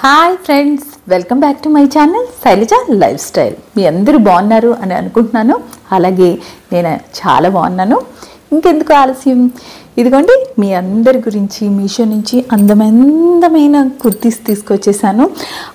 Hi friends, welcome back to my channel Shailaja lifestyle. మీ అందరూ బాగున్నారు అని అనుకుంటున్నాను. అలాగే నేను చాలా బాగున్నాను. ఇంకెందుకు ఆలస్యం, ఇదిగోండి మీ అందరి గురించి మీషో నుంచి అందమైన కుర్తీస్ తీసుకొచ్చేసాను.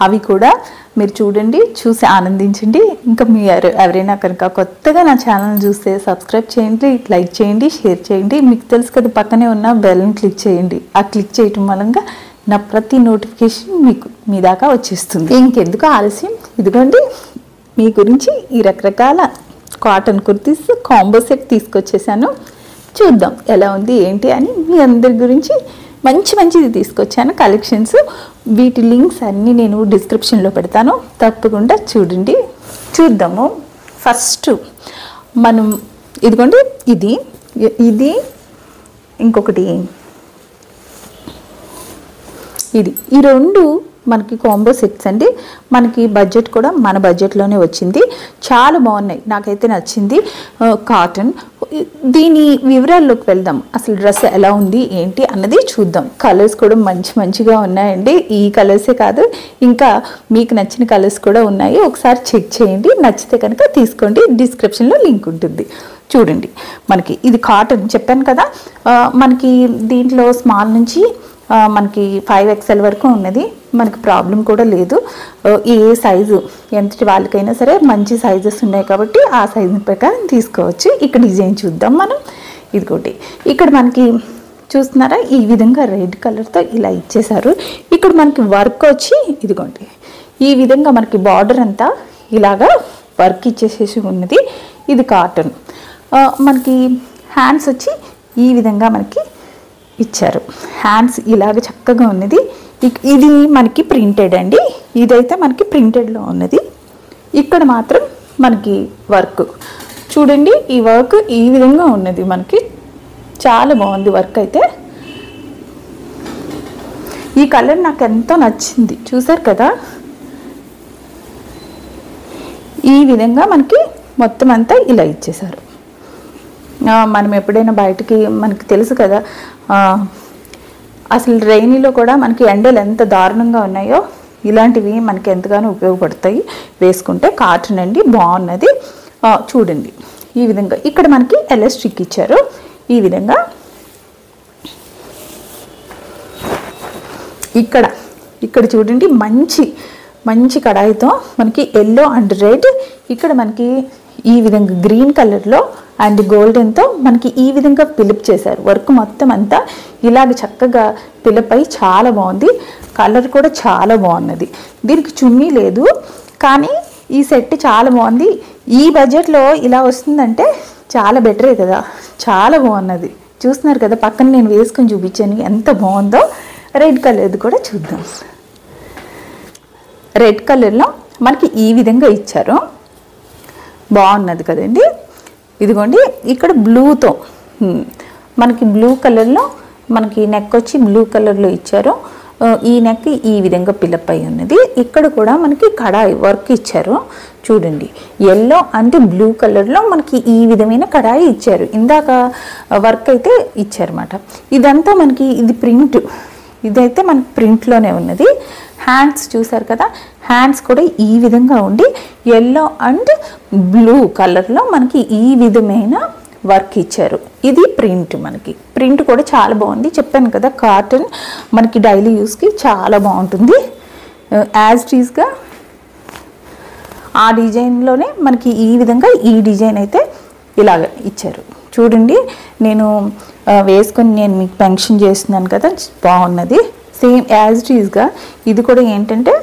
అవి కూడా మీరు చూడండి, చూసి ఆనందించండి. ఇంకా మీరు ఎవరైనా కనుక కొత్తగా నా ఛానల్ చూస్తే సబ్స్క్రైబ్ చేయండి, లైక్ చేయండి, షేర్ చేయండి. మీకు తెలుసు కదా, పక్కనే ఉన్న బెల్ని క్లిక్ చేయండి. ఆ క్లిక్ చేయటం వలన నా ప్రతి నోటిఫికేషన్ మీకు మీ దాకా వచ్చేస్తుంది. ఇంకెందుకు ఆలస్యం, ఇదిగోండి మీ గురించి ఈ రకరకాల కాటన్ కుర్తీస్ కాంబో సెట్ తీసుకొచ్చేసాను. చూద్దాం ఎలా ఉంది ఏంటి అని. మీ అందరి గురించి మంచిది తీసుకొచ్చాను కలెక్షన్స్. వీటి లింక్స్ అన్నీ నేను డిస్క్రిప్షన్లో పెడతాను, తప్పకుండా చూడండి. చూద్దాము. ఫస్ట్ మనం ఇదిగోండి ఇది ఇంకొకటి ఈ రెండు మనకి కాంబో సెట్స్ అండి. మనకి బడ్జెట్ కూడా మన బడ్జెట్లోనే వచ్చింది. చాలా బాగున్నాయి, నాకైతే నచ్చింది. కాటన్. దీని వివరాల్లోకి వెళ్దాం. అసలు డ్రెస్ ఎలా ఉంది ఏంటి అన్నది చూద్దాం. కలర్స్ కూడా మంచిగా ఉన్నాయండి. ఈ కలర్సే కాదు, ఇంకా మీకు నచ్చిన కలర్స్ కూడా ఉన్నాయి. ఒకసారి చెక్ చేయండి, నచ్చితే కనుక తీసుకోండి. డిస్క్రిప్షన్లో లింక్ ఉంటుంది. చూడండి, మనకి ఇది కాటన్ చెప్పాను కదా. మనకి దీంట్లో స్మాల్ నుంచి మనకి 5XL వరకు ఉన్నది. మనకి ప్రాబ్లం కూడా లేదు. ఏ సైజు ఎంతటి వాళ్ళకైనా సరే మంచి సైజెస్ ఉన్నాయి కాబట్టి ఆ సైజు ప్రకారం తీసుకోవచ్చు. ఇక్కడ డిజైన్ చూద్దాం మనం. ఇదిగోటి ఇక్కడ మనకి చూస్తున్నారా, ఈ విధంగా రెడ్ కలర్తో ఇలా ఇచ్చేసారు. ఇక్కడ మనకి వర్క్ వచ్చి ఇదిగోండి ఈ విధంగా మనకి బార్డర్ అంతా ఇలాగా వర్క్ ఇచ్చేసేసి ఉన్నది. ఇది కాటన్. మనకి హ్యాండ్స్ వచ్చి ఈ విధంగా మనకి ఇచ్చారు. హ్యాండ్స్ ఇలాగ చక్కగా ఉన్నది. ఇది మనకి ప్రింటెడ్ అండి. ఇదైతే మనకి ప్రింటెడ్లో ఉన్నది. ఇక్కడ మాత్రం మనకి వర్క్ చూడండి. ఈ వర్క్ ఈ విధంగా ఉన్నది. మనకి చాలా బాగుంది వర్క్ అయితే. ఈ కలర్ నాకు ఎంతో నచ్చింది. చూసారు కదా, ఈ విధంగా మనకి మొత్తం అంతా ఇలా ఇచ్చేసారు. మనం ఎప్పుడైనా బయటికి, మనకి తెలుసు కదా అసలు రైనీలో కూడా మనకి ఎండలు ఎంత దారుణంగా ఉన్నాయో, ఇలాంటివి మనకి ఎంతగానో ఉపయోగపడతాయి వేసుకుంటే. కాటన్ అండి, బాగున్నది. చూడండి ఈ విధంగా ఇక్కడ మనకి ఎలాస్టిక్ ఇచ్చారు. ఈ విధంగా ఇక్కడ చూడండి మంచి కడాయితో మనకి ఎల్లో అండ్ రెడ్, ఇక్కడ మనకి ఈ విధంగా గ్రీన్ కలర్లో అండ్ గోల్డెన్తో మనకి ఈ విధంగా పిలప్ చేశారు. వర్క్ మొత్తం అంతా ఇలాగ చక్కగా పిలప్ అయి చాలా బాగుంది. కలర్ కూడా చాలా బాగున్నది. దీనికి చున్నీ లేదు, కానీ ఈ సెట్ చాలా బాగుంది. ఈ బడ్జెట్లో ఇలా వస్తుందంటే చాలా బెటరే కదా. చాలా బాగున్నది. చూస్తున్నారు కదా, పక్కన నేను వేసుకొని చూపించాను ఎంత బాగుందో. రెడ్ కలర్ది కూడా చూద్దాం. రెడ్ కలర్లో మనకి ఈ విధంగా ఇచ్చారు. బాగున్నది కదండి. ఇదిగోండి ఇక్కడ బ్లూతో మనకి బ్లూ కలర్లో మనకి నెక్ వచ్చి బ్లూ కలర్లో ఇచ్చారు. ఈ నెక్ ఈ విధంగా పిలప్ అయి ఉన్నది. ఇక్కడ కూడా మనకి కడాయి వర్క్ ఇచ్చారు. చూడండి ఎల్లో అండ్ బ్లూ కలర్లో మనకి ఈ విధమైన కడాయి ఇచ్చారు. ఇందాక వర్క్ అయితే ఇచ్చారన్నమాట. ఇదంతా మనకి ఇది ప్రింట్, ఇదైతే మనకి ప్రింట్లోనే ఉన్నది. హ్యాండ్స్ చూసారు కదా, హ్యాండ్స్ కూడా ఈ విధంగా ఉండి ఎల్లో అండ్ బ్లూ కలర్లో మనకి ఈ విధమైన వర్క్ ఇచ్చారు. ఇది ప్రింట్. మనకి ప్రింట్ కూడా చాలా బాగుంది. చెప్పాను కదా, కాటన్ మనకి డైలీ యూస్కి చాలా బాగుంటుంది. యాజ్ టీజ్గా ఆ డిజైన్లోనే మనకి ఈ విధంగా ఈ డిజైన్ అయితే ఇలాగ ఇచ్చారు. చూడండి, నేను వేసుకొని నేను మీకు ఫంక్షన్ చేస్తున్నాను కదా, బాగున్నది. సేమ్ యాజ్ టీజ్గా ఇది కూడా ఏంటంటే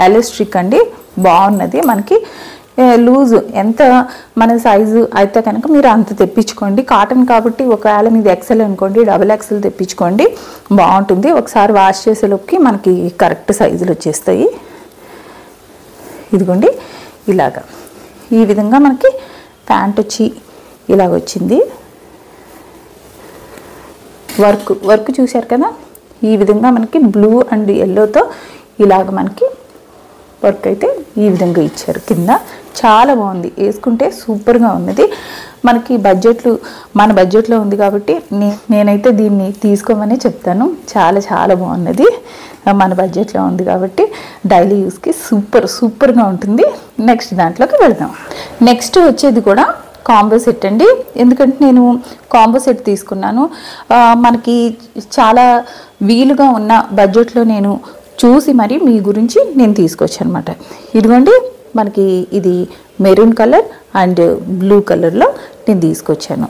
ఎలాస్టిక్ అండి, బాగున్నది. మనకి లూజ్ ఎంత మన సైజు అయితే కనుక మీరు అంత తెప్పించుకోండి. కాటన్ కాబట్టి ఒకవేళ మీది XL అనుకోండి, XXL తెప్పించుకోండి, బాగుంటుంది. ఒకసారి వాష్ చేసేలోకి మనకి కరెక్ట్ సైజులు వచ్చేస్తాయి. ఇదిగోండి ఇలాగా ఈ విధంగా మనకి ప్యాంట్ వచ్చి ఇలాగ వచ్చింది. వర్క్ చూశారు కదా, ఈ విధంగా మనకి బ్లూ అండ్ ఎల్లోతో ఇలాగ మనకి వర్క్ అయితే ఈ విధంగా ఇచ్చారు. కింద చాలా బాగుంది, వేసుకుంటే సూపర్గా ఉన్నది. మనకి మన బడ్జెట్లో ఉంది కాబట్టి నేనైతే దీన్ని తీసుకోమని చెప్తాను. చాలా చాలా బాగున్నది, మన బడ్జెట్లో ఉంది కాబట్టి డైలీ యూస్కి సూపర్గా ఉంటుంది. నెక్స్ట్ దాంట్లోకి వెళ్దాం. నెక్స్ట్ వచ్చేది కూడా కాంబో సెట్ అండి. ఎందుకంటే నేను కాంబో సెట్ తీసుకున్నాను, మనకి చాలా వీలుగా ఉన్న బడ్జెట్లో నేను చూసి మరి మీ గురించి నేను తీసుకొచ్చాను అనమాట. ఇదిగోండి, మనకి ఇది మెరూన్ కలర్ అండ్ బ్లూ కలర్లో నేను తీసుకొచ్చాను.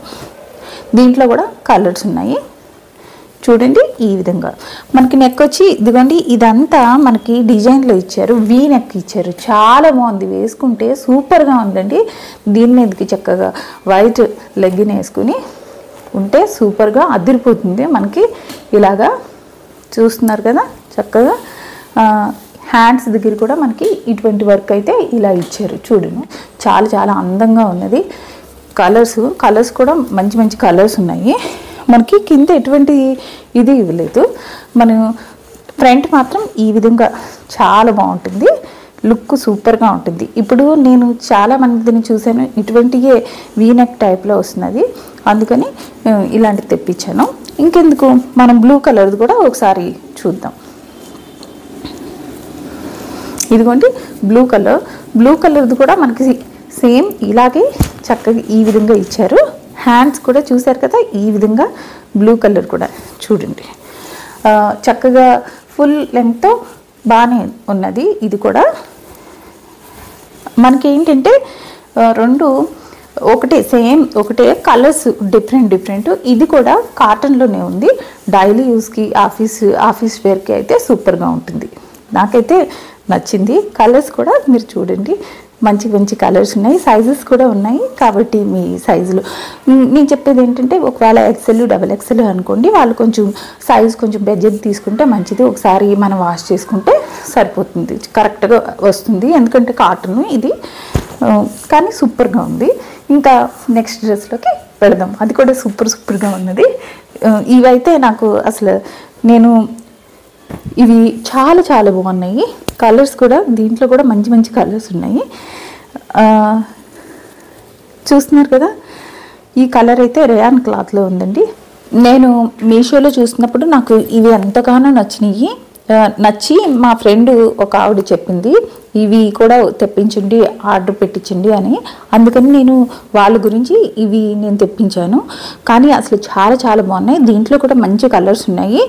దీంట్లో కూడా కలర్స్ ఉన్నాయి చూడండి. ఈ విధంగా మనకి నెక్ వచ్చి ఇదిగోండి, ఇదంతా మనకి డిజైన్లో ఇచ్చారు, వీ నెక్ ఇచ్చారు. చాలా బాగుంది, వేసుకుంటే సూపర్గా ఉందండి. దీని మీదకి చక్కగా వైట్ లెగ్గిన్ వేసుకుని ఉంటే సూపర్గా అదిరిపోతుంది. మనకి ఇలాగా చూస్తున్నారు కదా, చక్కగా హ్యాండ్స్ దగ్గర కూడా మనకి ఇటువంటి వర్క్ అయితే ఇలా ఇచ్చారు. చూడండి, చాలా చాలా అందంగా ఉన్నది. కలర్స్ కూడా మంచి కలర్స్ ఉన్నాయి. మనకి కింద ఎటువంటి ఇది ఇవ్వలేదు. మనం ఫ్రంట్ మాత్రం ఈ విధంగా చాలా బాగుంటుంది, లుక్ సూపర్గా ఉంటుంది. ఇప్పుడు నేను చాలా మందిని చూశాను, ఇటువంటియే వీనెక్ టైప్లో వస్తున్నది, అందుకని ఇలాంటివి తెప్పించాను. ఇంకెందుకు, మనం బ్లూ కలర్ది కూడా ఒకసారి చూద్దాం. ఇదిగోండి బ్లూ కలర్ది కూడా మనకి సేమ్ ఇలాగే చక్కగా ఈ విధంగా ఇచ్చారు. హ్యాండ్స్ కూడా చూసారు కదా, ఈ విధంగా బ్లూ కలర్ కూడా చూడండి, చక్కగా ఫుల్ లెంగ్త్తో బాగానే ఉన్నది. ఇది కూడా మనకి ఏంటంటే రెండు ఒకటే కలర్స్ డిఫరెంట్. ఇది కూడా కాటన్లోనే ఉంది. డైలీ యూస్కి ఆఫీస్ వేర్కి అయితే సూపర్గా ఉంటుంది. నాకైతే నచ్చింది. కలర్స్ కూడా మీరు చూడండి, మంచి కలర్స్ ఉన్నాయి, సైజెస్ కూడా ఉన్నాయి. కాబట్టి మీ సైజులు నేను చెప్పేది ఏంటంటే, ఒకవేళ XL XXL అనుకోండి, వాళ్ళు సైజు కొంచెం బడ్జెట్ తీసుకుంటే మంచిది. ఒకసారి మనం వాష్ చేసుకుంటే సరిపోతుంది, కరెక్ట్గా వస్తుంది. ఎందుకంటే కాటన్ ఇది, కానీ సూపర్గా ఉంది. ఇంకా నెక్స్ట్ డ్రెస్లోకి వెళదాం. అది కూడా సూపర్గా ఉన్నది. ఇవైతే నాకు అసలు ఇవి చాలా చాలా బాగున్నాయి. కలర్స్ కూడా దీంట్లో కూడా మంచి కలర్స్ ఉన్నాయి. చూస్తున్నారు కదా, ఈ కలర్ అయితే రేయాన్ క్లాత్లో ఉందండి. నేను మీషోలో చూసినప్పుడు నాకు ఇవి ఎంతగానో నచ్చి మా ఫ్రెండ్ ఒక ఆవిడ చెప్పింది, ఇవి కూడా తెప్పించండి, ఆర్డర్ పెట్టించండి అని. అందుకని నేను వాళ్ళ గురించి ఇవి నేను తెప్పించాను. కానీ అసలు చాలా చాలా బాగున్నాయి. దీంట్లో కూడా మంచి కలర్స్ ఉన్నాయి.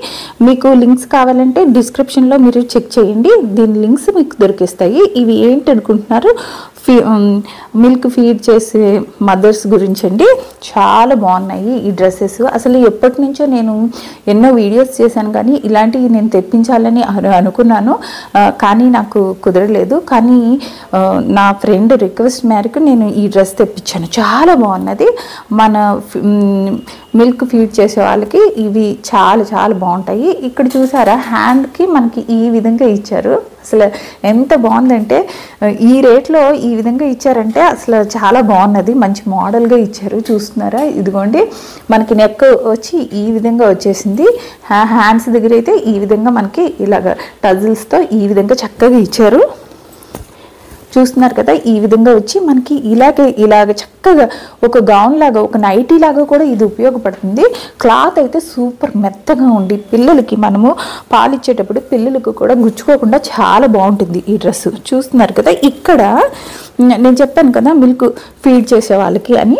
మీకు లింక్స్ కావాలంటే డిస్క్రిప్షన్లో మీరు చెక్ చేయండి, దీని లింక్స్ మీకు దొరికిస్తాయి. ఇవి ఏంటి అనుకుంటున్నారు, మిల్క్ ఫీడ్ చేసే మదర్స్ గురించి అండి. చాలా బాగున్నాయి ఈ డ్రెస్సెస్. అసలు ఎప్పటి నుంచో నేను ఎన్నో వీడియోస్ చేశాను, కానీ ఇలాంటివి నేను తెప్పించాలని అనుకున్నాను, కానీ నాకు కుదరలేదు. కానీ నా ఫ్రెండ్ రిక్వెస్ట్ మేరకు నేను ఈ డ్రెస్ తెప్పించాను. చాలా బాగున్నది. మన మిల్క్ ఫీడ్ చేసే వాళ్ళకి ఇవి చాలా చాలా బాగుంటాయి. ఇక్కడ చూసారా, హ్యాండ్కి మనకి ఈ విధంగా ఇచ్చారు. అసలు ఎంత బాగుందంటే, ఈ రేట్లో ఈ విధంగా ఇచ్చారంటే అసలు చాలా బాగున్నది. మంచి మోడల్గా ఇచ్చారు. చూస్తున్నారా, ఇదిగోండి మనకి నెక్ వచ్చి ఈ విధంగా వచ్చేసింది. హ్యాండ్స్ దగ్గర అయితే ఈ విధంగా మనకి ఇలాగ టజిల్స్తో ఈ విధంగా చక్కగా ఇచ్చారు. చూస్తున్నారు కదా, ఈ విధంగా వచ్చి మనకి ఇలాగ చక్కగా ఒక గౌన్ లాగా, ఒక నైటీ లాగా కూడా ఇది ఉపయోగపడుతుంది. క్లాత్ అయితే సూపర్ మెత్తగా ఉండి పిల్లలకి మనము పాలిచ్చేటప్పుడు పిల్లలకు కూడా గుచ్చుకోకుండా చాలా బాగుంటుంది ఈ డ్రెస్. చూస్తున్నారు కదా, ఇక్కడ నేను చెప్పాను కదా మిల్క్ ఫీడ్ చేసే వాళ్ళకి అని,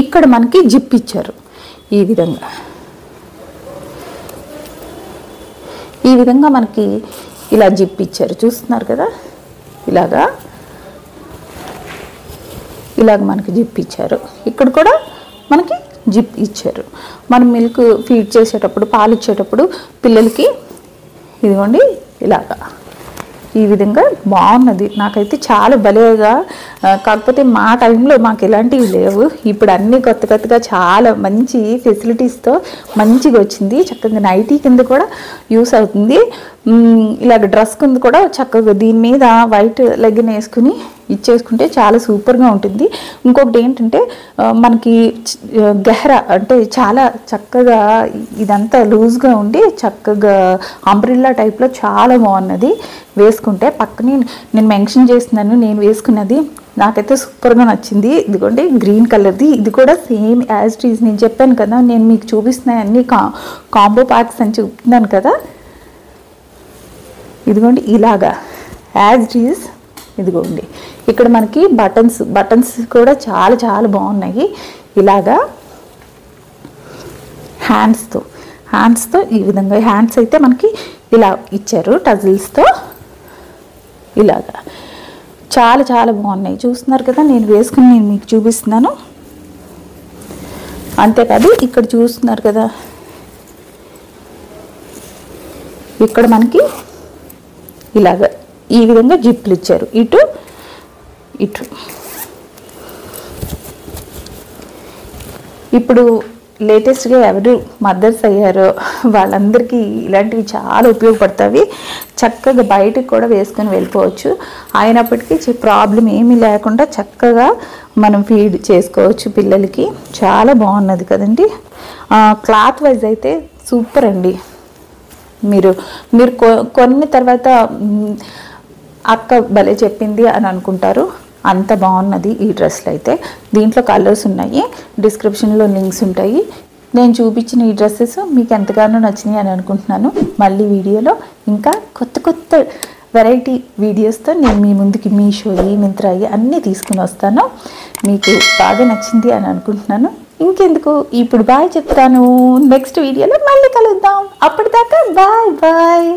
ఇక్కడ మనకి జిప్ ఇచ్చారు. ఈ విధంగా మనకి ఇలా జిప్ ఇచ్చారు. చూస్తున్నారు కదా, ఇలాగ మనకి జిప్ ఇచ్చారు. ఇక్కడ కూడా మనకి జిప్ ఇచ్చారు. మనం మిల్క్ ఫీడ్ చేసేటప్పుడు, పాలు ఇచ్చేటప్పుడు పిల్లలకి ఇదిగోండి ఇలాగా ఈ విధంగా బాగున్నది. నాకైతే చాలా భలేగా, కాకపోతే మా టైంలో మాకు ఇలాంటివి లేవు. ఇప్పుడు అన్నీ కొత్తగా చాలా మంచి ఫెసిలిటీస్తో మంచిగా వచ్చింది. చక్కగా నైటీ కింద కూడా యూస్ అవుతుంది. ఇలాగ డ్రెస్ కింద కూడా చక్కగా దీని మీద వైట్ లెగ్గిన్ వేసుకుని ఇచ్చేసుకుంటే చాలా సూపర్గా ఉంటుంది. ఇంకొకటి ఏంటంటే మనకి గెహరా అంటే చాలా చక్కగా ఇదంతా లూజ్గా ఉండి చక్కగా అంబ్రిల్లా టైప్లో చాలా బాగున్నది. వేసుకుంటే పక్కనే నేను మెన్షన్ చేస్తున్నాను నేను వేసుకున్నది, నాకైతే సూపర్గా నచ్చింది. ఇదిగోండి గ్రీన్ కలర్ది, ఇది కూడా సేమ్ యాజ్ ఇట్ ఈజ్. నేను చెప్పాను కదా నేను మీకు చూపిస్తున్నాయి అన్ని కాంబో ప్యాక్స్ అని చెప్తున్నాను కదా, ఇదిగోండి ఇలాగా యాజ్ ఇట్ ఈజ్. ఇదిగోండి ఇక్కడ మనకి బటన్స్ కూడా చాలా చాలా బాగున్నాయి. ఇలాగా హ్యాండ్స్తో ఈ విధంగా హ్యాండ్స్ అయితే మనకి ఇలా ఇచ్చారు టజిల్స్తో. ఇలాగా చాలా చాలా బాగున్నాయి. చూస్తున్నారు కదా నేను వేసుకుని నేను మీకు చూపిస్తున్నాను. అంతేకాదు ఇక్కడ చూస్తున్నారు కదా ఇక్కడ మనకి ఇలాగ ఈ విధంగా జిప్లు ఇచ్చారు ఇటు ఇటు. ఇప్పుడు లేటెస్ట్గా ఎవరు మదర్స్ అయ్యారో వాళ్ళందరికీ ఇలాంటివి చాలా ఉపయోగపడతాయి. చక్కగా బయటకు కూడా వేసుకొని వెళ్ళిపోవచ్చు. అయినప్పటికీ ప్రాబ్లం ఏమీ లేకుండా చక్కగా మనం ఫీడ్ చేసుకోవచ్చు పిల్లలకి. చాలా బాగున్నది కదండి. క్లాత్ వైజ్ అయితే సూపర్ అండి. మీరు కొన్ని తర్వాత అక్క భలే చెప్పింది అని అనుకుంటారు, అంత బాగున్నది ఈ డ్రెస్లు అయితే. దీంట్లో కలర్స్ ఉన్నాయి, డిస్క్రిప్షన్లో లింక్స్ ఉంటాయి. నేను చూపించిన ఈ డ్రెస్సెస్ మీకు ఎంతగానో నచ్చినాయి అని అనుకుంటున్నాను. మళ్ళీ వీడియోలో ఇంకా కొత్త వెరైటీ వీడియోస్తో నేను మీ ముందుకి మీషోయి మింత్రాయి అన్నీ తీసుకుని వస్తాను. మీకు బాగా నచ్చింది అని అనుకుంటున్నాను. ఇంకెందుకు ఇప్పుడు బాయ్ చెప్తాను. నెక్స్ట్ వీడియోలో మళ్ళీ కలుద్దాం. అప్పటిదాకా బాయ్ బాయ్.